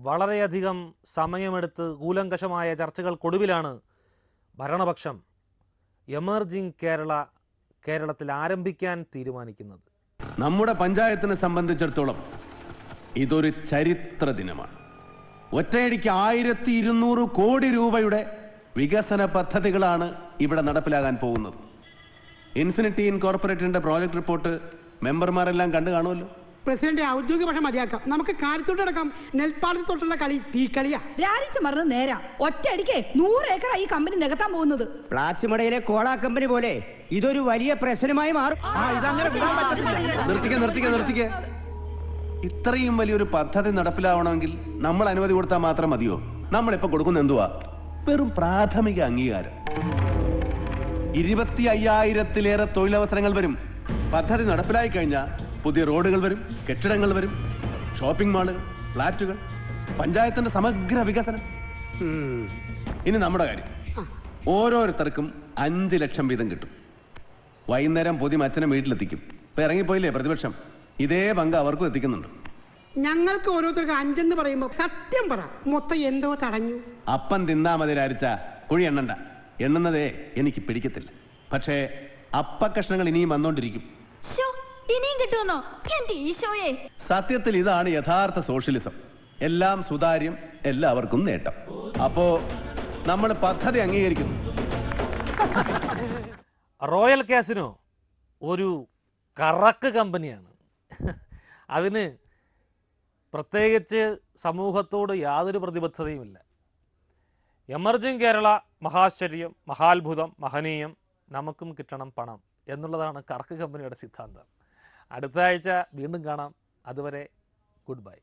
വളരെയധികം സമയമെടുത്ത് കൂലങ്കഷമായ ചർച്ചകൾക്കൊടുവിലാണ് ഭരണപക്ഷം എമർജിംഗ് കേരളത്തിൽ ആരംഭിക്കാൻ തീരുമാനിക്കുന്നത്. നമ്മുടെ പഞ്ചായത്തിനെ സംബന്ധിച്ചിടത്തോളം ഇതൊരു ചരിത്ര ദിനമാണ്. ഒറ്റയടിക്ക് 1200 കോടി രൂപയുടെ വികസന പദ്ധതികളാണ് ഇവിടെ നടപ്പിലാകാൻ പോകുന്നത്. ഇൻഫിനിറ്റി ഇൻകോർപ്പറേറ്ററിന്റെ പ്രോജക്ട് റിപ്പോർട്ട് മെമ്പർമാരെല്ലാം കണ്ടു കാണുമല്ലോ. പ്രസിഡന്റ് ഔദ്യോഗിക ഭാഷ മതിയാക്കാം. നമുക്ക് കാര്യത്തോടക്കം നെൽപ്പാടത്തോട്ടുള്ള കളി തീക്കളിയാ. രാജിച്ച് മറന്ന് നേരാ. ഒറ്റയടിക്ക് 100 ഏക്കറായി ഈ കമ്പനി നികത്താൻ പോകുന്നത്. പ്ലാച്ചിമടയിലെ കോള കമ്പനി പോലെ ഇതൊരു വലിയ പ്രശ്നമായി മാറും. നിർത്തിക്കേ. ഇത്രയും വലിയൊരു പദ്ധതി നടപ്പിലാവണമെങ്കിൽ നമ്മൾ അനുമതി കൊടുത്താൽ മാത്രം മതിയോ? നമ്മളിപ്പോ കൊടുക്കുന്ന എന്തുവാ? വെറും പ്രാഥമിക അംഗീകാരം. 25,000-ലേറെ തൊഴിലവസരങ്ങൾ വരും. പദ്ധതി നടപ്പിലായി കഴിഞ്ഞാൽ പുതിയ റോഡുകൾ വരും, കെട്ടിടങ്ങൾ വരും, ഷോപ്പിംഗ് മാളുകൾ, ഫ്ലാറ്റുകൾ, പഞ്ചായത്തിന്റെ സമഗ്ര വികസനം. ഇനി നമ്മുടെ കാര്യം. ഓരോരുത്തർക്കും 5 ലക്ഷം വീതം കിട്ടും. വൈകുന്നേരം പുതിയ അച്ഛനെ വീട്ടിലെത്തിക്കും. ഇപ്പൊ ഇറങ്ങിപ്പോയില്ലേ പ്രതിപക്ഷം? ഇതേ പങ്ക് അവർക്കും എത്തിക്കുന്നുണ്ട്. ഞങ്ങൾക്ക് ഓരോരുത്തർക്ക് 5 എന്ന് പറയുമ്പോ സത്യം പറ, മൊത്തം എന്തോ തടഞ്ഞു. അപ്പം തിന്നാ മതി രാരിച്ച, കുഴി എണ്ണണ്ട. എണ്ണുന്നതേ എനിക്ക് പിടിക്കത്തില്ല. പക്ഷേ അപ്പക്കഷ്ണങ്ങൾ ഇനിയും വന്നോണ്ടിരിക്കും. ഇനിയും കിട്ടുമെന്നോ? എന്റെ ഈശോയെ, സത്യത്തിൽ ഇതാണ് യഥാർത്ഥ സോഷ്യലിസം. എല്ലാം സുതാര്യം, എല്ലാവർക്കും നേട്ടം. അപ്പോ നമ്മൾ പദ്ധതി അംഗീകരിക്കുന്നു. റോയൽ കാസിനോ ഒരു കറക്ക് കമ്പനിയാണ്. അതിന് പ്രത്യേകിച്ച് സമൂഹത്തോട് യാതൊരു പ്രതിബദ്ധതയുമില്ല. എമർജിംഗ് കേരള മഹാശ്ചര്യം, മഹാത്ഭുതം, മഹനീയം, നമുക്കും കിട്ടണം പണം എന്നുള്ളതാണ് കറക്ക് കമ്പനിയുടെ സിദ്ധാന്തം. അടുത്ത ആഴ്ച വീണ്ടും കാണാം. അതുവരെ ഗുഡ് ബൈ.